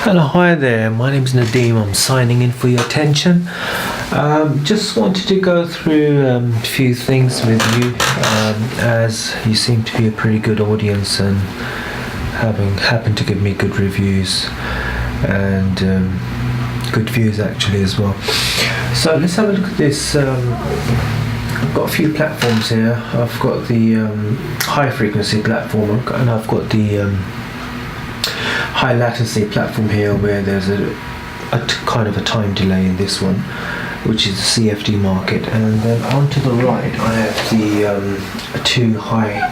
Hello, hi there. My name's Nadeem. I'm signing in for your attention. Just wanted to go through a few things with you, as you seem to be a pretty good audience and having happened to give me good reviews and good views actually as well. So let's have a look at this. I've got a few platforms here. I've got the high frequency platform and I've got the high latency platform here, where there's a kind of a time delay in this one, which is the CFD market, and then on to the right I have the two high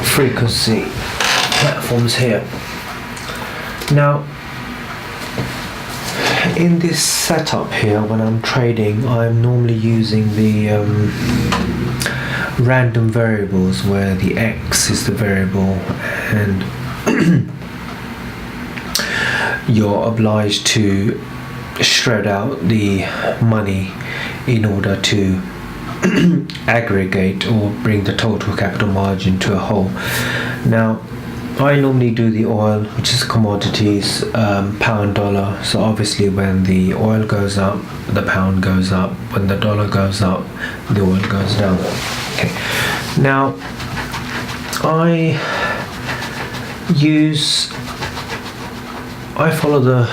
frequency platforms here. Now in this setup here, when I'm trading, I'm normally using the random variables, where the X is the variable and you're obliged to shred out the money in order to aggregate or bring the total capital margin to a whole. Now I normally do the oil, which is commodities, pound dollar. So obviously when the oil goes up, the pound goes up. When the dollar goes up, the oil goes down. Okay. Now I follow the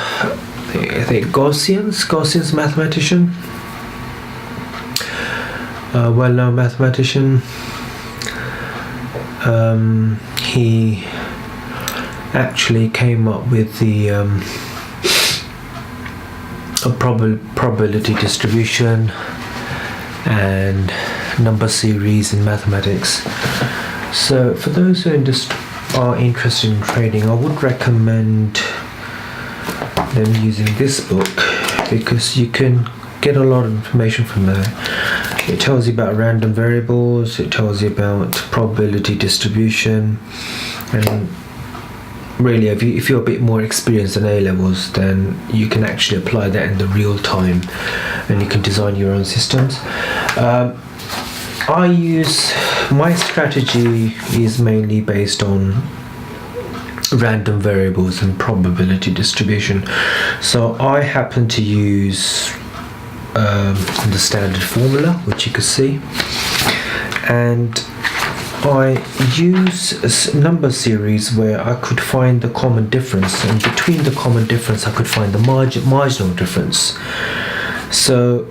Gaussian's mathematician, well-known mathematician. He actually came up with the probability distribution and number series in mathematics. So for those who are interested in trading, I would recommend them using this book, because you can get a lot of information from there. It tells you about random variables, it tells you about probability distribution, and really if you're a bit more experienced than A-levels, then you can actually apply that in the real time and you can design your own systems. My strategy is mainly based on random variables and probability distribution. So I happen to use the standard formula, which you can see, and I use a number series where I could find the common difference, and between the common difference I could find the marginal difference. So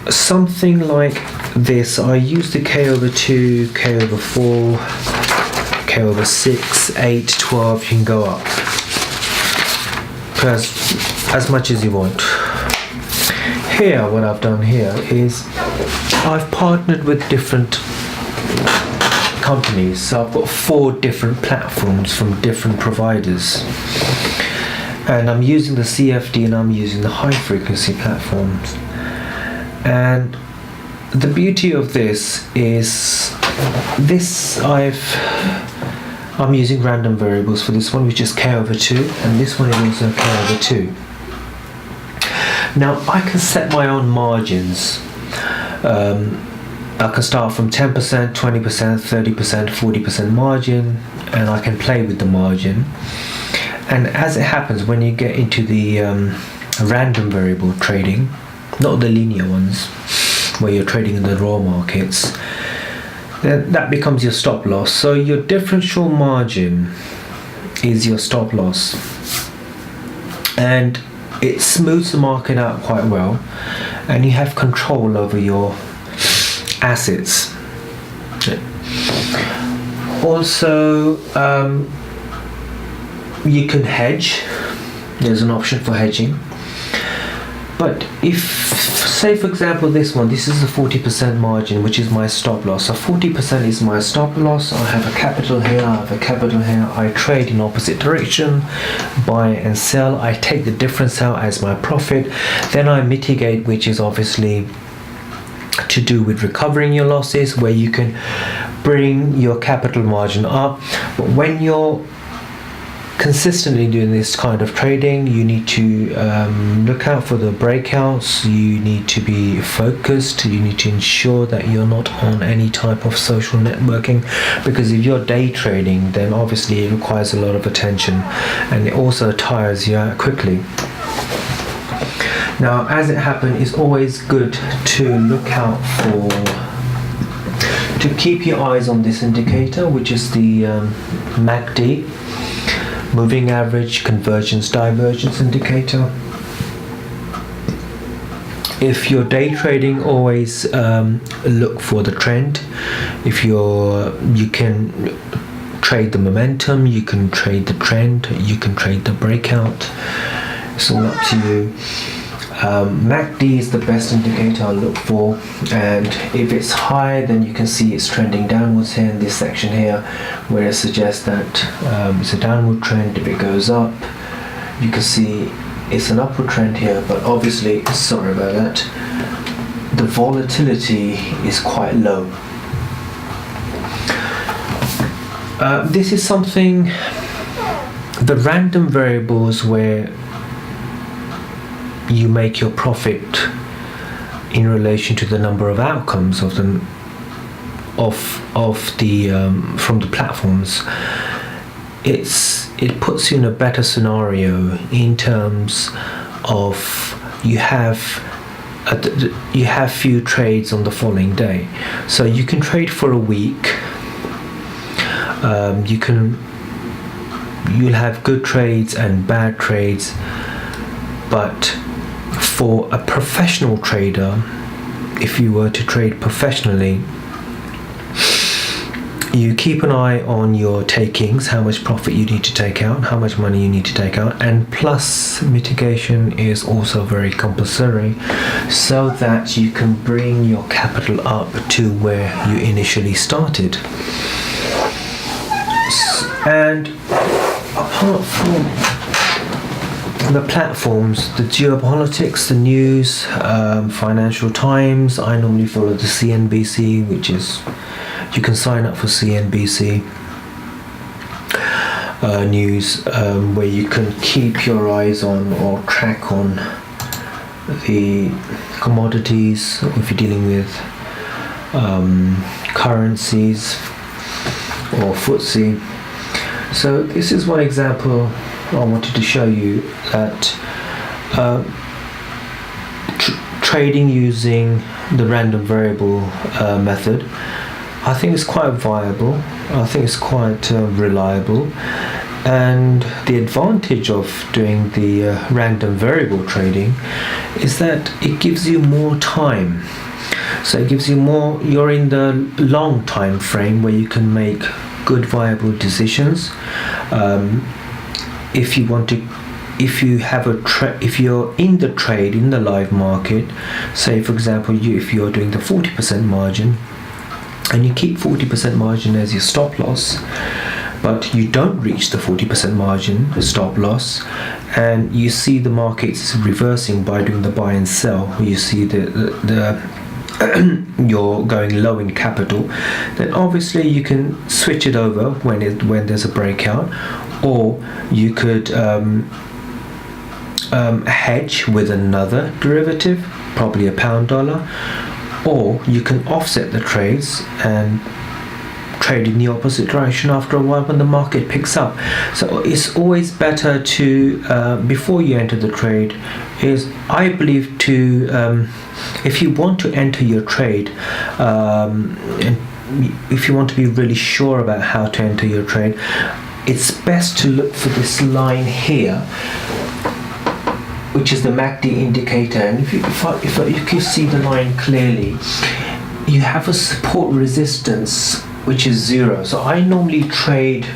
something like this, I use the k over 2, k over 4, k over 6, 8, 12, you can go up as much as you want. Here, what I've done here is I've partnered with different companies. So I've got 4 different platforms from different providers, and I'm using the CFD and I'm using the high frequency platforms. And the beauty of this is I'm using random variables for this one, which is k over 2, and this one is also k over 2. Now I can set my own margins. I can start from 10%, 20%, 30%, 40% margin, and I can play with the margin. And as it happens, when you get into the random variable trading, not the linear ones, where you're trading in the raw markets, then that becomes your stop loss. So your differential margin is your stop loss, and it smooths the market out quite well, and you have control over your assets. Also, you can hedge. There's an option for hedging. But if, say for example, this is a 40% margin, which is my stop loss. So 40% is my stop loss. I have a capital here, I have a capital here. I trade in opposite direction, buy and sell. I take the difference out as my profit. Then I mitigate, which is obviously to do with recovering your losses, where you can bring your capital margin up. But when you're consistently doing this kind of trading, you need to look out for the breakouts. You need to be focused. You need to ensure that you're not on any type of social networking, because if you're day trading, then obviously it requires a lot of attention, and it also tires you out quickly. Now, as it happened, it's always good to look out to keep your eyes on this indicator, which is the MACD, moving average convergence divergence indicator. If you're day trading, always look for the trend. If you can trade the momentum, you can trade the trend, you can trade the breakout. It's all up to you. MACD is the best indicator I'll look for, and if it's high, then you can see it's trending downwards here in this section here, where it suggests that it's a downward trend. If it goes up, you can see it's an upward trend here, but obviously, sorry about that, the volatility is quite low. This is something, the random variables where you make your profit in relation to the number of outcomes of the from the platforms. It puts you in a better scenario in terms of you have few trades on the following day, so you can trade for a week. You'll have good trades and bad trades, but for a professional trader, if you were to trade professionally, you keep an eye on your takings, how much profit you need to take out, how much money you need to take out, and plus mitigation is also very compulsory, so that you can bring your capital up to where you initially started. And apart from the platforms, the geopolitics, the news, Financial Times, I normally follow the CNBC, which is, you can sign up for CNBC news, where you can keep your eyes on or track on the commodities, if you're dealing with currencies or FTSE. So this is one example I wanted to show you, that trading using the random variable method, I think it's quite viable. I think it's quite reliable, and the advantage of doing the random variable trading is that it gives you more time. So it gives you more, you're in the long time frame where you can make good viable decisions. If you want to, if you're in the trade in the live market, say for example, if you're doing the 40% margin and you keep 40% margin as your stop loss, but you don't reach the 40% margin stop loss, and you see the markets reversing by doing the buy and sell, you see the you're going low in capital, then obviously you can switch it over when there's a breakout, or you could hedge with another derivative, probably a pound dollar, or you can offset the trades and trade in the opposite direction after a while when the market picks up. So it's always better to, before you enter the trade, is, I believe, to if you want to enter your trade, and if you want to be really sure about how to enter your trade, it's best to look for this line here, which is the MACD indicator. And if you see the line clearly, you have a support resistance which is 0. So I normally trade,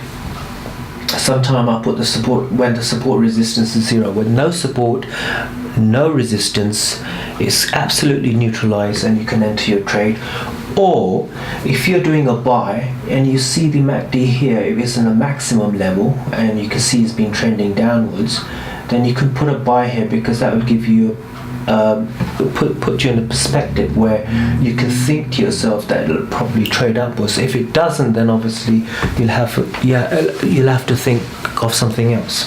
sometime I put the support when the support resistance is 0. With no support, no resistance, it's absolutely neutralized and you can enter your trade. Or if you're doing a buy and you see the MACD here, if it's in a maximum level and you can see it's been trending downwards, then you can put a buy here, because that would give you put you in a perspective where you can think to yourself that it'll probably trade upwards. If it doesn't, then obviously you'll have to think of something else.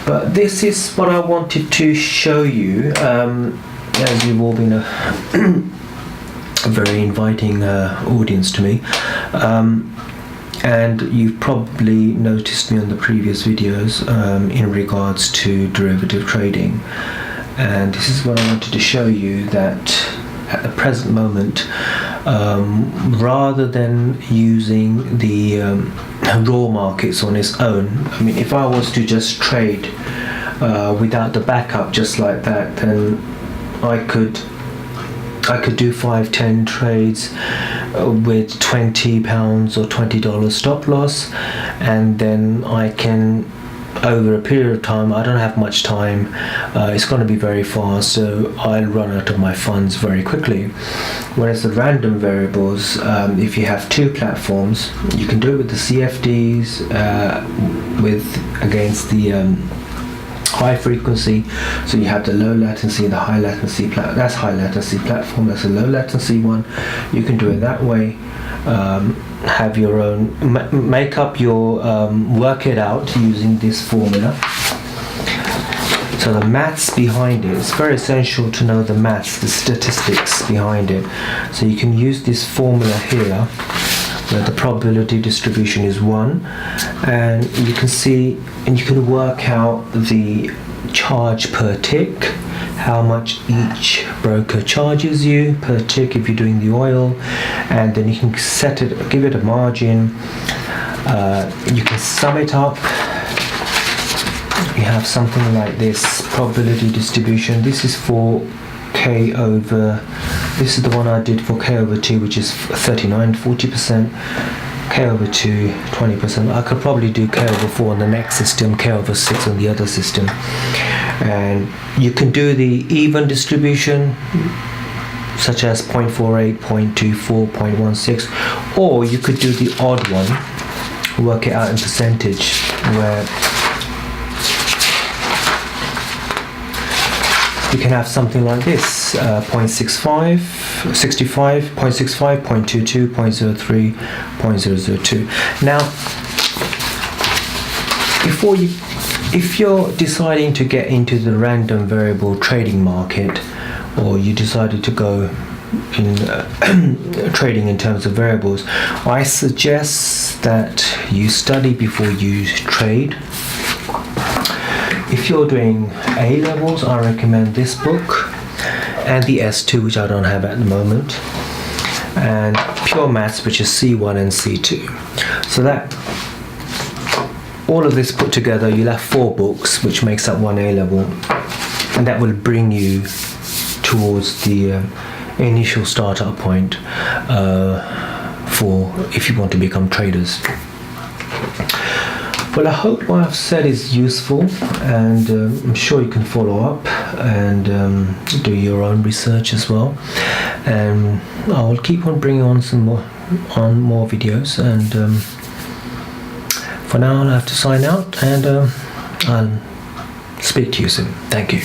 But this is what I wanted to show you, as you've all been a very inviting audience to me. And you've probably noticed me on the previous videos in regards to derivative trading. And this is what I wanted to show you, that at the present moment, rather than using the raw markets on its own, I mean, if I was to just trade without the backup just like that, then I could do 5-10 trades with £20 or $20 stop loss, and then I can, over a period of time, I don't have much time, it's going to be very fast, so I'll run out of my funds very quickly. Whereas the random variables, if you have two platforms, you can do it with the CFDs, against the high frequency, so you have the low latency, the high latency that's high latency platform, that's a low latency one. You can do it that way, have your own, make up your, work it out using this formula. So the maths behind it, it's very essential to know the maths, the statistics behind it. So you can use this formula here, where the probability distribution is 1, and you can see, and you can work out the charge per tick, how much each broker charges you per tick if you're doing the oil, and then you can set it, give it a margin, you can sum it up. You have something like this probability distribution. This is for K over, this is the one I did for K over 2, which is 40%, K over 2, 20%. I could probably do K over 4 on the next system, K over 6 on the other system. And you can do the even distribution, such as 0.48, 0.24, 0.16, or you could do the odd one, work it out in percentage, where you can have something like this, 0.65, 65, 0.65, 0.22, 0.03, 0.002. Now, if you're deciding to get into the random variable trading market, or you decided to go in trading in terms of variables, I suggest that you study before you trade. If you're doing A levels, I recommend this book and the S2, which I don't have at the moment, and pure maths, which is C1 and C2. So that all of this put together, you'll have 4 books, which makes up 1 A level, and that will bring you towards the initial startup point for if you want to become traders. Well, I hope what I've said is useful, and I'm sure you can follow up and do your own research as well. And I will keep on bringing on more videos. And for now, I'll have to sign out, and I'll speak to you soon. Thank you.